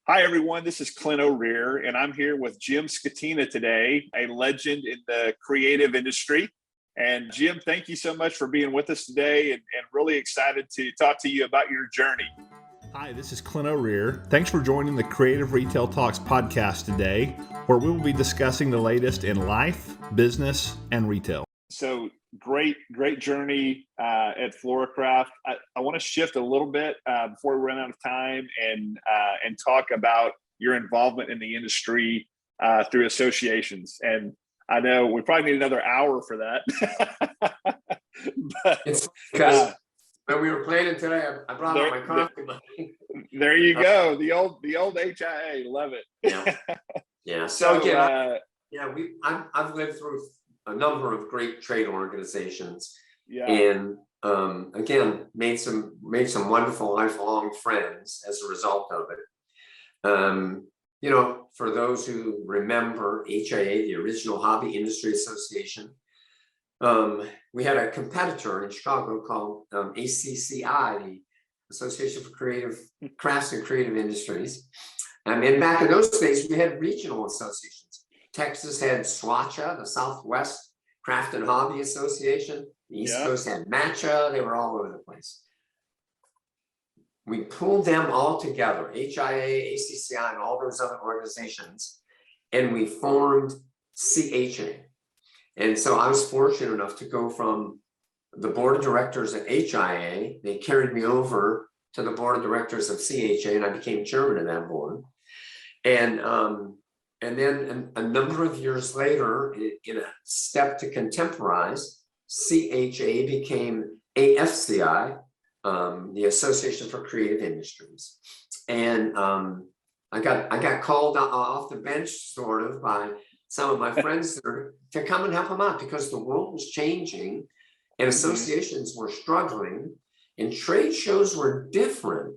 Hi, everyone. This is 𝗧𝗏𝗧𝗦, and I'm here with Jim Scatena today, a legend in the creative industry. And Jim, thank you so much for being with us today, and really excited to talk to you about your journey. Hi, this is 𝗧𝗏𝗧𝗦. Thanks for joining the Creative Retail Talks podcast today, where we will be discussing the latest in life, business, and retail. So great journey at 𝗧𝗏𝗧𝗏. I want to shift a little bit before we run out of time and talk about your involvement in the industry through associations. And I know we probably need another hour for that. But it's because when we were planning today, I brought out my coffee money. There you go. The old HIA. Love it. Yeah. So again, I've lived through a number of great trade organizations, and again made some wonderful lifelong friends as a result of it. For those who remember HIA, the original Hobby Industry Association, we had a competitor in Chicago called ACCI, the Association for Creative Crafts and Creative Industries. And back in those days, we had regional associations. Texas had 𝗧𝗏𝗏𝗧, the Southwest Craft and Hobby Association. The East Coast had NAMTA. They were all over the place. We pulled them all together, HIA, ACCI, and all those other organizations, and we formed CHA. And so I was fortunate enough to go from the board of directors at HIA. They carried me over to the board of directors of CHA, and I became chairman of that board. And then a number of years later, in a step to contemporize, CHA became AFCI, the Association for Creative Industries. And I got called off the bench sort of by some of my friends there to come and help them out, because the world was changing and associations were struggling and trade shows were different.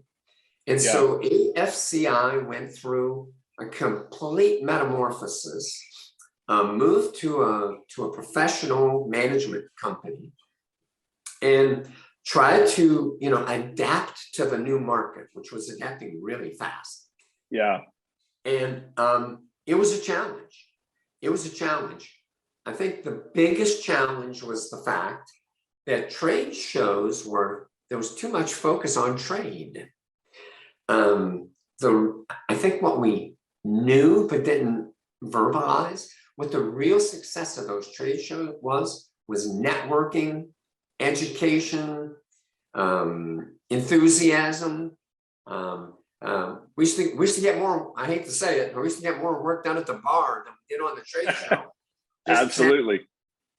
And so AFCI went through a complete metamorphosis, moved to a professional management company, and tried to adapt to the new market, which was adapting really fast. Yeah. And it was a challenge. I think the biggest challenge was the fact that trade shows there was too much focus on trade. I think what we knew but didn't verbalize, what the real success of those trade shows was networking, education, enthusiasm. We used to get more, I hate to say it, but we used to get more work done at the bar than we did on the trade show. Absolutely.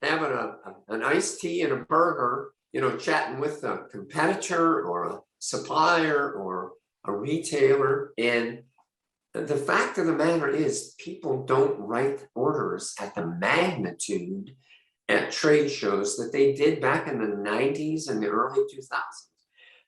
Having an iced tea and a burger, chatting with a competitor or a supplier or a retailer. And the fact of the matter is, people don't write orders at the magnitude at trade shows that they did back in the 90s and the early 2000s.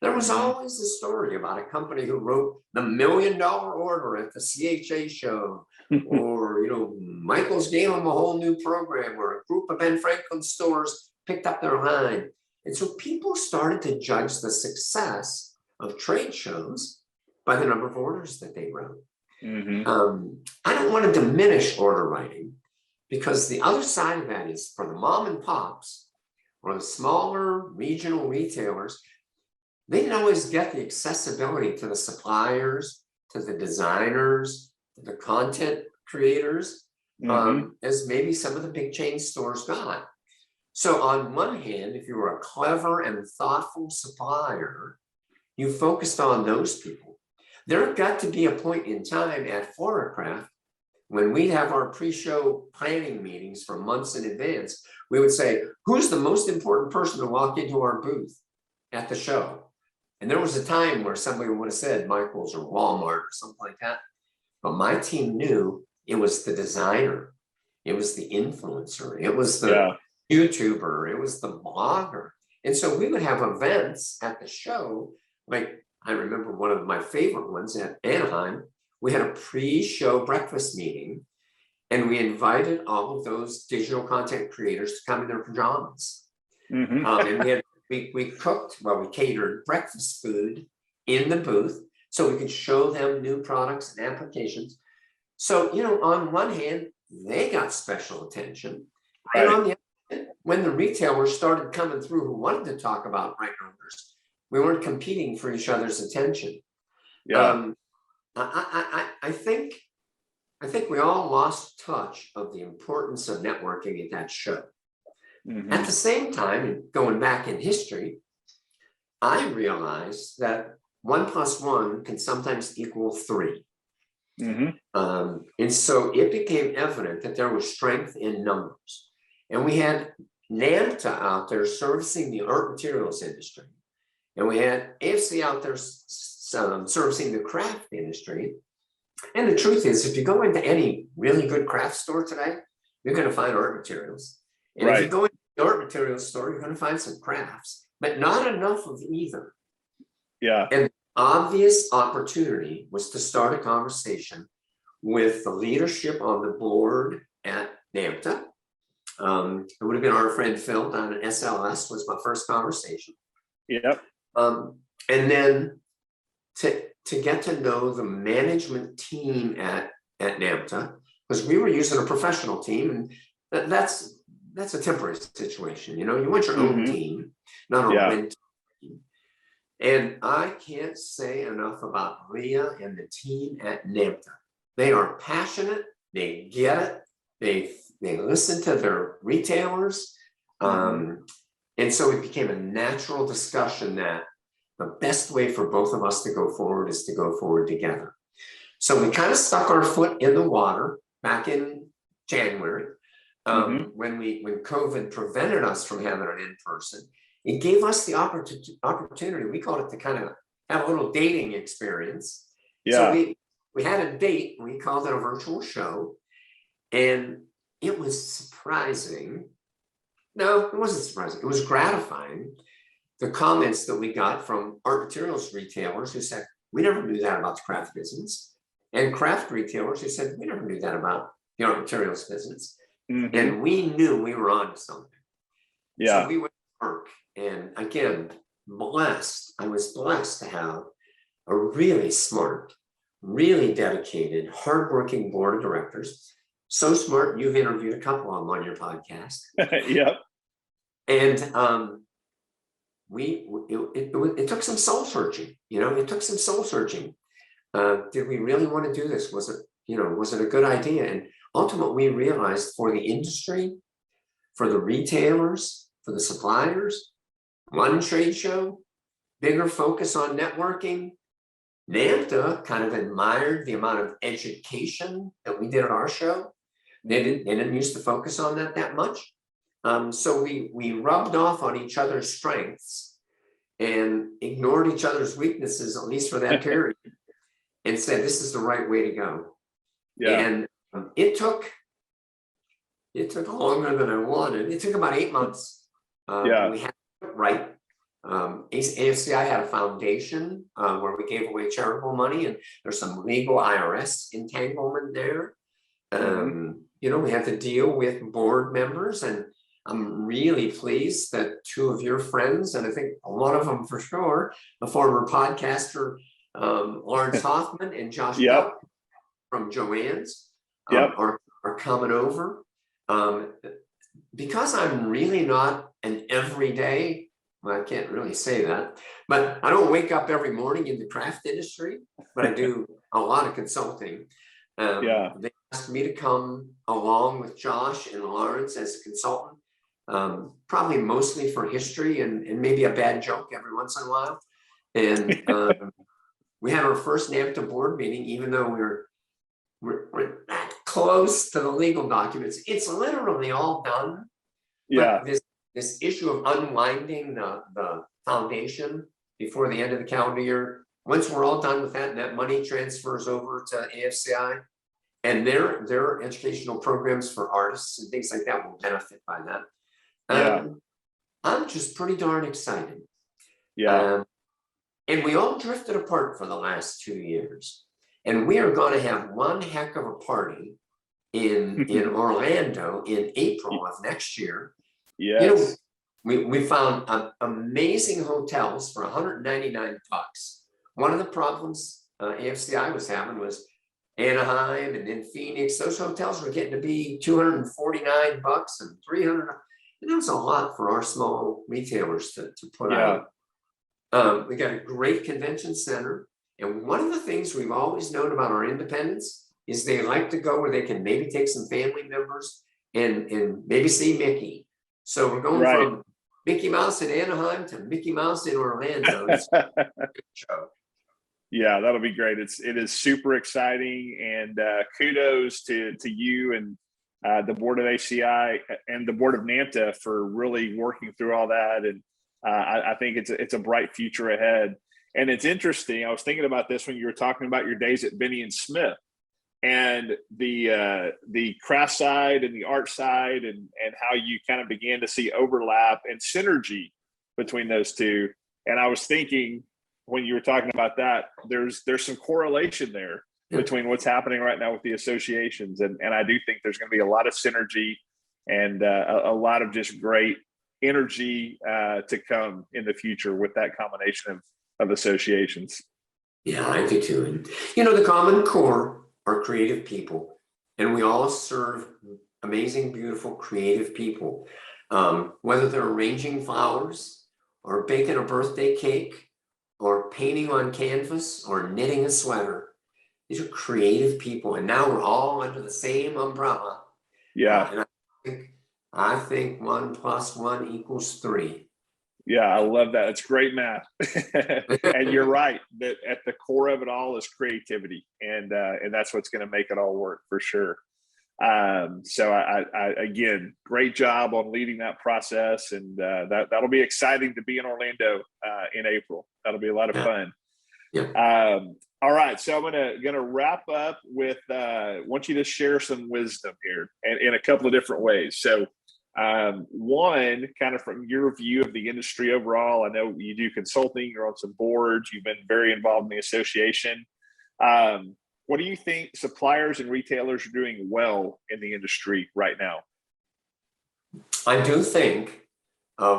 There was always a story about a company who wrote the $1 million order at the CHA show, or Michael's gave them a whole new program, or a group of Ben Franklin stores picked up their line. And so people started to judge the success of trade shows by the number of orders that they wrote. I don't want to diminish order writing, because the other side of that is, for the mom and pops or the smaller regional retailers, they didn't always get the accessibility to the suppliers, to the designers, to the content creators, as maybe some of the big chain stores got. So on one hand, if you were a clever and thoughtful supplier, you focused on those people. There got to be a point in time at 𝗧𝗏𝗧𝗏𝗏 when we'd have our pre-show planning meetings for months in advance. We would say, who's the most important person to walk into our booth at the show? And there was a time where somebody would have said Michael's or Walmart or something like that. But my team knew it was the designer, it was the influencer, it was the YouTuber, it was the blogger. And so we would have events at the show. Like, I remember one of my favorite ones at Anaheim. We had a pre-show breakfast meeting, and we invited all of those digital content creators to come in their pajamas. And we cooked, we catered breakfast food in the booth. so we could show them new products and applications. So, on one hand, they got special attention. Right. And on the other hand, when the retailers started coming through who wanted to talk about brand owners, we weren't competing for each other's attention. Yeah. I think we all lost touch of the importance of networking at that show. Mm-hmm. At the same time, going back in history, I realized that 1 + 1 can sometimes equal 3. Mm-hmm. And so it became evident that there was strength in numbers. And we had NAMTA out there servicing the art materials industry. And we had AFCI out there servicing the craft industry. And the truth is, if you go into any really good craft store today, you're going to find art materials. And if you go into the art materials store, you're going to find some crafts, but not enough of either. Yeah. And the obvious opportunity was to start a conversation with the leadership on the board at NAMTA. It would have been our friend Phil down at SLS was my first conversation. Yep. And then to get to know the management team at NAMTA, because we were using a professional team, and that's a temporary situation. You want your own team, not a rent team. And I can't say enough about Leah and the team at NAMTA. They are passionate. They get it. They listen to their retailers. And so it became a natural discussion that the best way for both of us to go forward is to go forward together. So we kind of stuck our foot in the water back in January when COVID prevented us from having an in-person. It gave us the opportunity, we called it, to kind of have a little dating experience. Yeah. So we had a date, we called it a virtual show, and it was surprising. No, it wasn't surprising. It was gratifying. The comments that we got from art materials retailers who said, we never knew that about the craft business. And craft retailers who said, we never knew that about the art materials business. Mm-hmm. And we knew we were on to something. Yeah. So we went to work. And again, I was blessed to have a really smart, really dedicated, hardworking board of directors. So smart, you've interviewed a couple of them on your podcast. Yep. And it took some soul searching. It took some soul searching. Did we really want to do this? Was it a good idea? And ultimately, we realized for the industry, for the retailers, for the suppliers, one trade show, bigger focus on networking. NAMTA kind of admired the amount of education that we did at our show. They didn't used to focus on that much. So we rubbed off on each other's strengths and ignored each other's weaknesses, at least for that period, and said, this is the right way to go. Yeah. And it took longer than I wanted. It took about 8 months. We had it right. AFCI had a foundation where we gave away charitable money, and there's some legal IRS entanglement there. We had to deal with board members, and I'm really pleased that 2 of your friends, and I think one of them for sure, a former podcaster, Lawrence Hoffman and Josh from Joanne's, are coming over. Because I'm really not an everyday, well, I can't really say that, but I don't wake up every morning in the craft industry, but I do a lot of consulting. They asked me to come along with Josh and Lawrence as a consultant, probably mostly for history and maybe a bad joke every once in a while. And we had our first NAMTA board meeting, even though we're that close to the legal documents. It's literally all done. Yeah. But this issue of unwinding the foundation before the end of the calendar year, once we're all done with that and that money transfers over to AFCI, and their educational programs for artists and things like that will benefit by that. I'm just pretty darn excited. And we all drifted apart for the last 2 years. And we are going to have one heck of a party in Orlando in April of next year. Yes. We found amazing hotels for $199. One of the problems AFCI was having was Anaheim and then Phoenix. Those hotels were getting to be $249 and $300. And that was a lot for our small retailers to put out. We got a great convention center. And one of the things we've always known about our independents is they like to go where they can maybe take some family members and maybe see Mickey. So we're going from Mickey Mouse in Anaheim to Mickey Mouse in Orlando. Yeah, that'll be great. It is super exciting, and kudos to you and the board of AFCI and the board of NAMTA for really working through all that. And I think it's a bright future ahead. And it's interesting. I was thinking about this when you were talking about your days at Benny and Smith, and the craft side and the art side, and how you kind of began to see overlap and synergy between those two. And I was thinking, when you were talking about that, there's some correlation there between what's happening right now with the associations. And I do think there's going to be a lot of synergy and a lot of just great energy to come in the future with that combination of associations. Yeah, I do too. And, the common core are creative people, and we all serve amazing, beautiful, creative people. Whether they're arranging flowers or baking a birthday cake or painting on canvas or knitting a sweater, these are creative people. And now we're all under the same umbrella. Yeah. And I think 1 + 1 = 3. Yeah, I love that. It's great math. And you're right, that at the core of it all is creativity. And that's what's going to make it all work for sure. So I again, great job on leading that process. And that'll be exciting to be in Orlando in April. That'll be a lot of fun. Yeah. All right. So I'm gonna wrap up with want you to share some wisdom here in a couple of different ways. So one, kind of from your view of the industry overall, I know you do consulting, you're on some boards, you've been very involved in the association. What do you think suppliers and retailers are doing well in the industry right now? I do think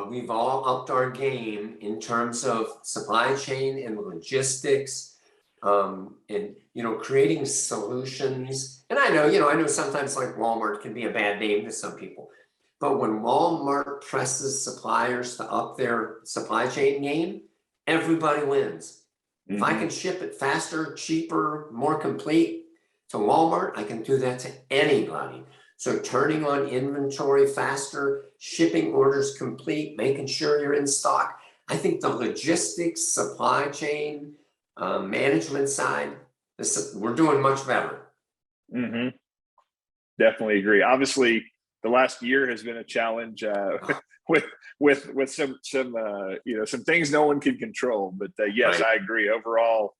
we've all upped our game in terms of supply chain and logistics, and creating solutions. And I know sometimes like Walmart can be a bad name to some people, but when Walmart presses suppliers to up their supply chain game, everybody wins. If I can ship it faster, cheaper, more complete to Walmart, I can do that to anybody. So turning on inventory faster, shipping orders complete, making sure you're in stock. I think the logistics, supply chain, management side, we're doing much better. Definitely agree. Obviously, the last year has been a challenge with some things no one can control. But yes, right. I agree. Overall,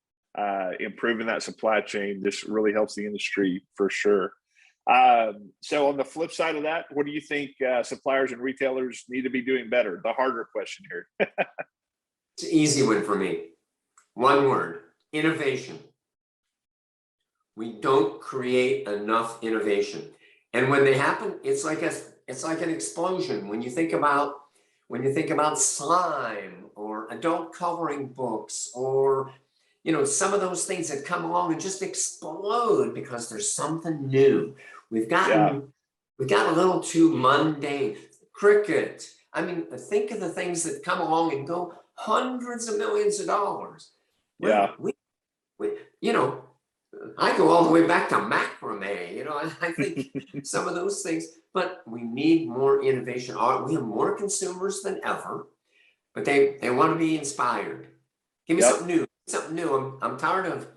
improving that supply chain just really helps the industry for sure. So on the flip side of that, what do you think suppliers and retailers need to be doing better? The harder question here. It's an easy one for me. One word: innovation. We don't create enough innovation. And when they happen, it's like an explosion. When you think about slime or adult coloring books, or some of those things that come along and just explode because there's something new. We got a little too mundane. Cricket. I mean, think of the things that come along and go hundreds of millions of dollars. I go all the way back to macrame, I think some of those things, but we need more innovation. We have more consumers than ever, but they want to be inspired. Give me something new. I'm tired of,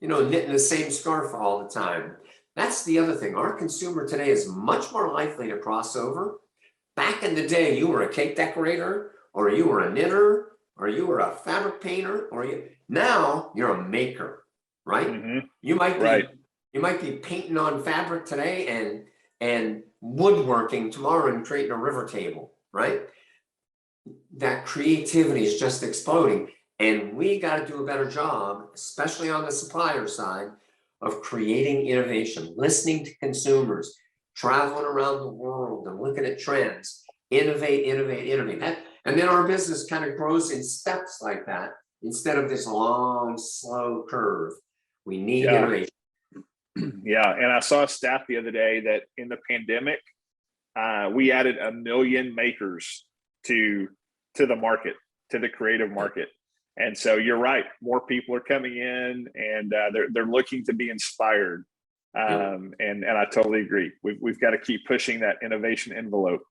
knitting the same scarf all the time. That's the other thing. Our consumer today is much more likely to cross over. Back in the day, you were a cake decorator, or you were a knitter, or you were a fabric painter, now you're a maker. Right? You might be painting on fabric today and woodworking tomorrow and creating a river table, right? That creativity is just exploding, and we got to do a better job, especially on the supplier side, of creating innovation, listening to consumers, traveling around the world and looking at trends, innovate. And then our business kind of grows in steps like that instead of this long, slow curve. We need Yeah. innovation. Yeah, and I saw a stat the other day that in the pandemic, we added 1 million makers to the market, to the creative market. And so you're right, more people are coming in, and they're looking to be inspired. And I totally agree. We've got to keep pushing that innovation envelope,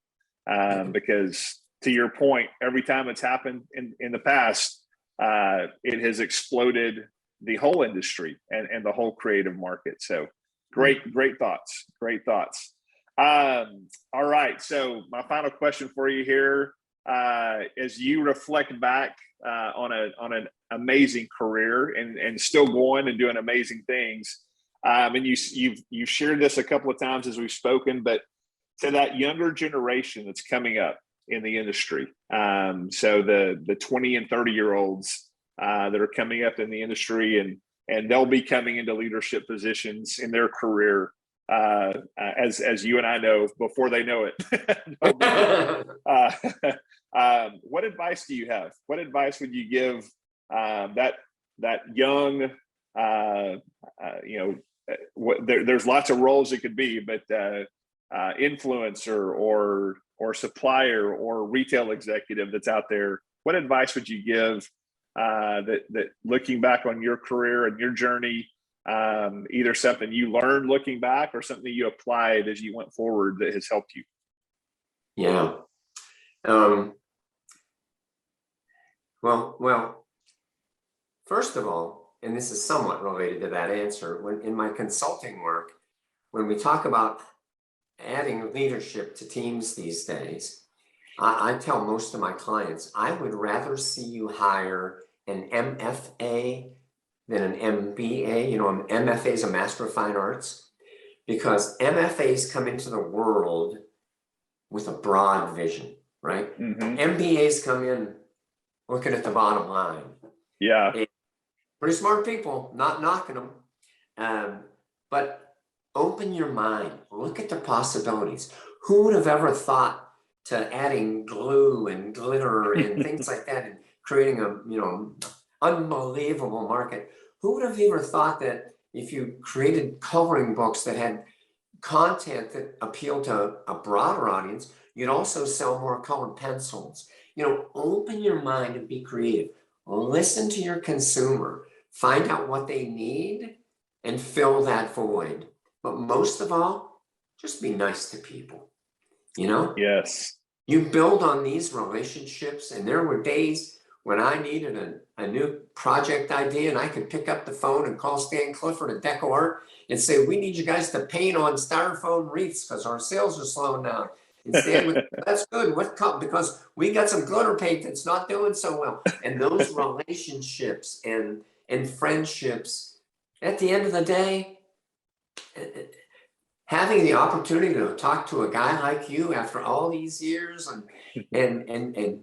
because to your point, every time it's happened in the past, it has exploded the whole industry and the whole creative market. So great thoughts. All right. So my final question for you here, as you reflect back on an amazing career and still going and doing amazing things, and you've shared this a couple of times as we've spoken, but to that younger generation that's coming up in the industry, so the 20 and 30-year-olds that are coming up in the industry, and they'll be coming into leadership positions in their career, as you and I know, before they know it. What advice do you have? What advice would you give that young, there's lots of roles it could be, but influencer or supplier or retail executive that's out there? What advice would you give that looking back on your career and your journey, either something you learned looking back or something you applied as you went forward that has helped you? Yeah. Well, first of all, and this is somewhat related to that answer, when in my consulting work, when we talk about adding leadership to teams these days, I tell most of my clients, I would rather see you hire an MFA than an MBA. An MFA is a Master of Fine Arts, because MFAs come into the world with a broad vision, right? Mm-hmm. MBAs come in looking at the bottom line. Yeah. Pretty smart people, not knocking them. But open your mind, look at the possibilities. Who would have ever thought to adding glue and glitter and things like that and creating a unbelievable market? Who would have ever thought that if you created coloring books that had content that appealed to a broader audience, you'd also sell more colored pencils? Open your mind and be creative. Listen to your consumer, find out what they need and fill that void. But most of all, just be nice to people. Yes. You build on these relationships, and there were days when I needed a new project idea, and I could pick up the phone and call Stan Clifford at DecoArt and say, we need you guys to paint on styrofoam wreaths because our sales are slowing down. And Stan would, that's good. Because we got some glitter paint that's not doing so well. And those relationships and friendships, at the end of the day, having the opportunity to talk to a guy like you after all these years, and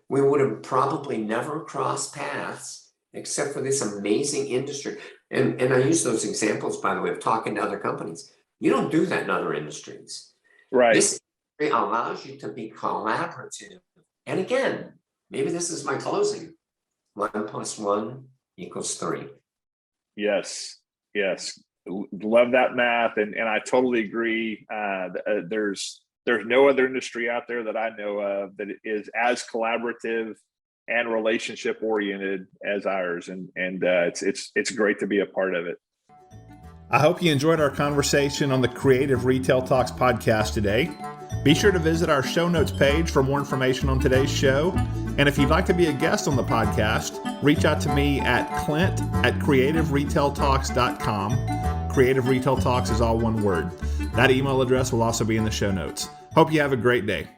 we would have probably never crossed paths except for this amazing industry. And I use those examples, by the way, of talking to other companies. You don't do that in other industries. Right. This industry allows you to be collaborative. And again, maybe this is my closing. 1 + 1 = 3. Yes. Love that math, and I totally agree. There's no other industry out there that I know of that is as collaborative and relationship oriented as ours, and it's great to be a part of it. I hope you enjoyed our conversation on the Creative Retail Talks podcast today. Be sure to visit our show notes page for more information on today's show. And if you'd like to be a guest on the podcast, reach out to me at clint@creativeretailtalks.com. Creative Retail Talks is all one word. That email address will also be in the show notes. Hope you have a great day.